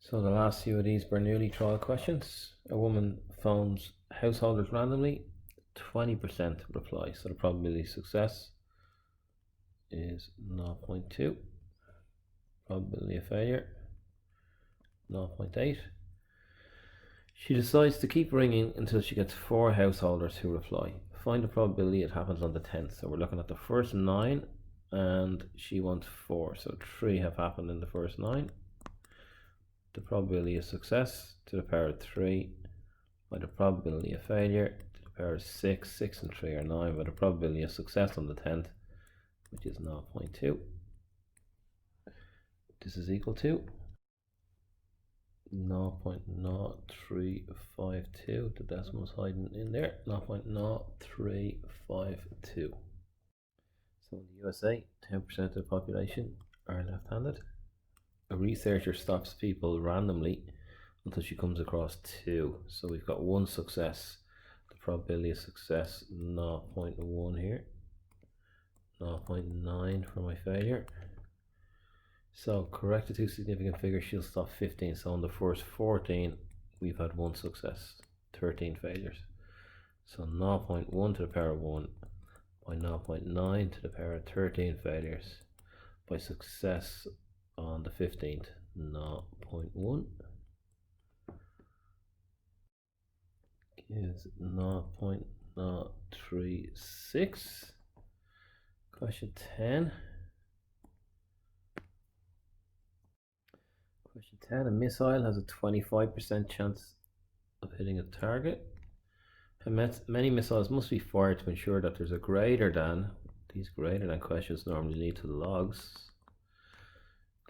So the last few of these Bernoulli trial questions. A woman phones householders randomly, 20% reply. So the probability of success is 0.2. Probability of failure, 0.8. She decides to keep ringing until she gets 4 householders who reply. Find the probability it happens on the 10th. So we're looking at the first 9 and she wants 4. So 3 have happened in the first 9. The probability of success to the power of 3 by the probability of failure to the power of 6. 6 and 3 are 9 by the probability of success on the 10th, which is 0.2. This is equal to 0.0352. The decimal is hiding in there. 0.0352. So in the USA, 10% of the population are left-handed. A researcher stops people randomly until she comes across 2. So we've got 1 success. The probability of success 0.1 here, 0.9 for my failure. So correct the 2 significant figures, she'll stop 15. So on the first 14 we've had 1 success, 13 failures. So 0.1 to the power of 1 by 0.9 to the power of 13 failures by success on the 15th, 0.1 is 0.036. Question 10. Question 10. A missile has a 25% chance of hitting a target. Many missiles must be fired to ensure that there's a greater than. These greater than questions normally lead to the logs.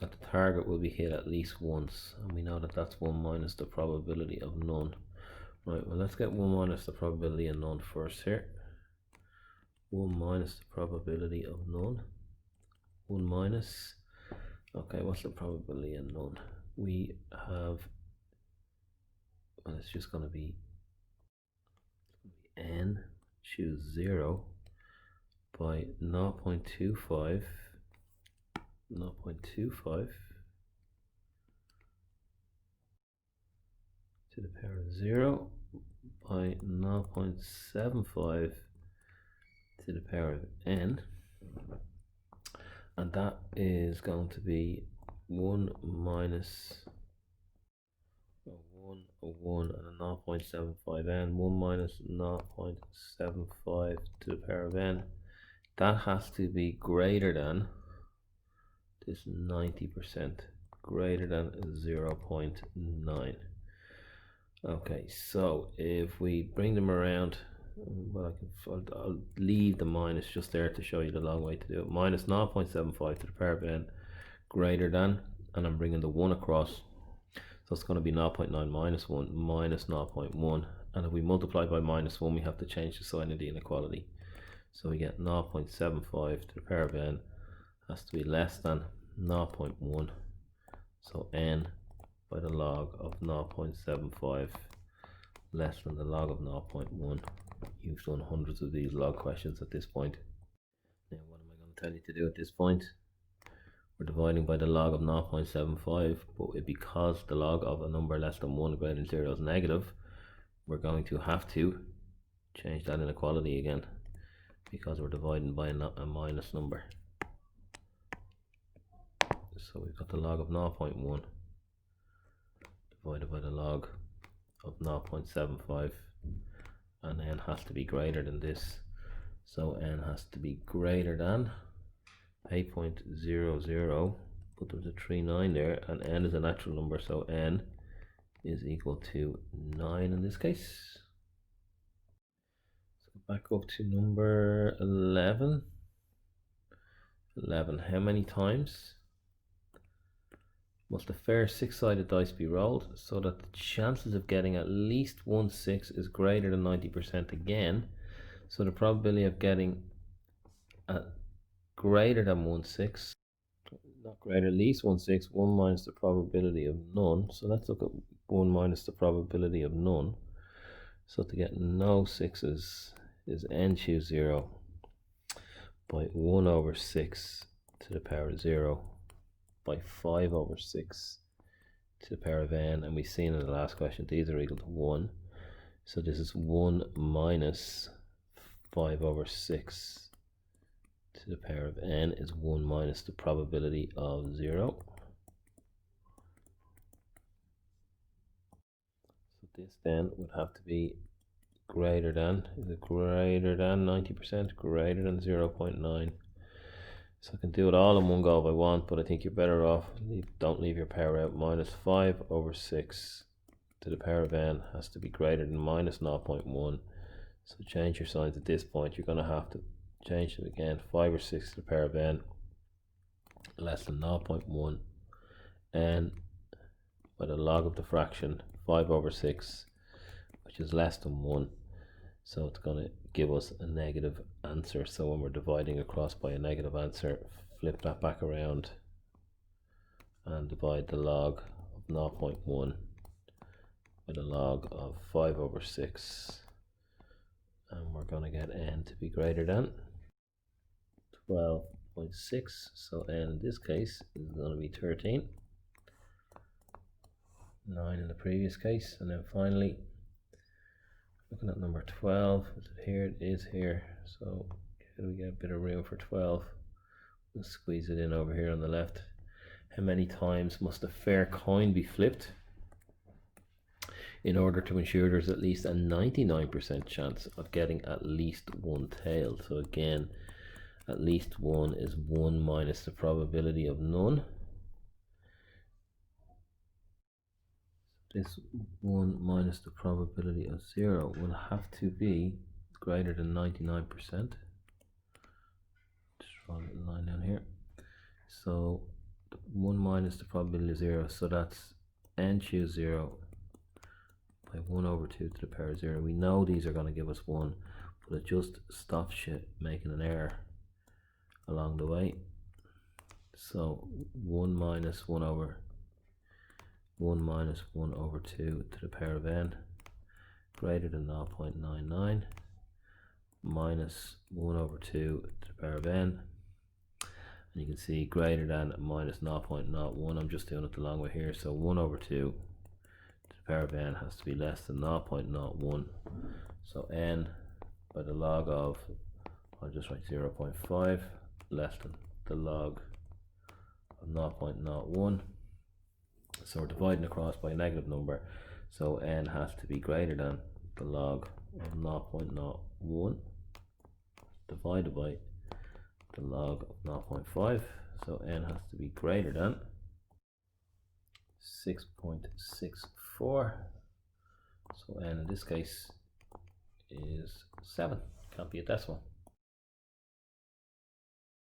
That the target will be hit at least once, and we know that that's 1 minus the probability of none. Right, well let's get 1 minus the probability of none first here. 1 minus the probability of none. 1 minus, okay, what's the probability of none? We have, well, it's just going to be n, choose 0 by 0.25 to the power of 0 by 0.75 to the power of n, and that is going to be 1 minus a 1 and a 0.75 n. 1 minus 0.75 to the power of n. That has to be greater than this 90%, greater than 0.9. Okay, so if we bring them around, well, I'll leave the minus just there to show you the long way to do it. Minus 0.75 to the power of n greater than, and I'm bringing the 1 across, so it's going to be 0.9 minus 1 minus 0.1, and if we multiply by minus 1 we have to change the sign of the inequality. So we get 0.75 to the power of n has to be less than 0.1, so n by the log of 0.75 less than the log of 0.1. You've done hundreds of these log questions at this point. Now what am I going to tell you to do at this point? We're dividing by the log of 0.75, but because the log of a number less than 1 greater than 0 is negative, we're going to have to change that inequality again, because we're dividing by a minus number. So we've got the log of 0.1 divided by the log of 0.75, and n has to be greater than this, so n has to be greater than 8.00, but there's a 39 there, and n is a natural number, so n is equal to 9 in this case. So back up to number 11. 11, how many times must a fair 6-sided dice be rolled so that the chances of getting at least 1 6 is greater than 90% again? So the probability of getting at greater than 1 6, not greater, at least 1 6, 1 minus the probability of none. So let's look at 1 minus the probability of none. So to get no 6's is n choose 0 by 1 over 6 to the power of 0 by 5 over 6 to the power of n, and we've seen in the last question these are equal to 1. So this is 1 minus 5 over 6 to the power of n is 1 minus the probability of 0. So this then would have to be greater than, is it greater than 90%? Greater than 0.9. So I can do it all in one go if I want, but I think you're better off, don't leave your power out. Minus 5 over 6 to the power of n has to be greater than minus 0.1. So change your signs at this point. You're going to have to change it again. 5 or 6 to the power of n less than 0.1, and by the log of the fraction 5 over 6, which is less than 1. So it's going to give us a negative answer. So when we're dividing across by a negative answer, flip that back around and divide the log of 0.1 by the log of 5 over 6. And we're going to get n to be greater than 12.6. So n in this case is going to be 13. 9 in the previous case. And then finally, looking at number 12, is it here? It is here. So how do we get a bit of room for 12? We'll squeeze it in over here on the left. How many times must a fair coin be flipped in order to ensure there's at least a 99% chance of getting at least one tail? So again, at least one is 1 minus the probability of none. This 1 minus the probability of 0 will have to be greater than 99%. Just draw a little line down here. So 1 minus the probability of 0, so that's n choose 0 by 1 over 2 to the power of 0. We know these are going to give us 1, but it just stops you making an error along the way. So 1 minus 1 over 2 to the power of n greater than 0.99 minus 1 over 2 to the power of n, and you can see greater than minus 0.01. I'm just doing it the long way here. So 1 over 2 to the power of n has to be less than 0.01. So n by the log of, I'll just write 0.5 less than the log of 0.01. So we're dividing across by a negative number, so n has to be greater than the log of 0.01 divided by the log of 0.5. So n has to be greater than 6.64. So n in this case is 7. Can't be a decimal.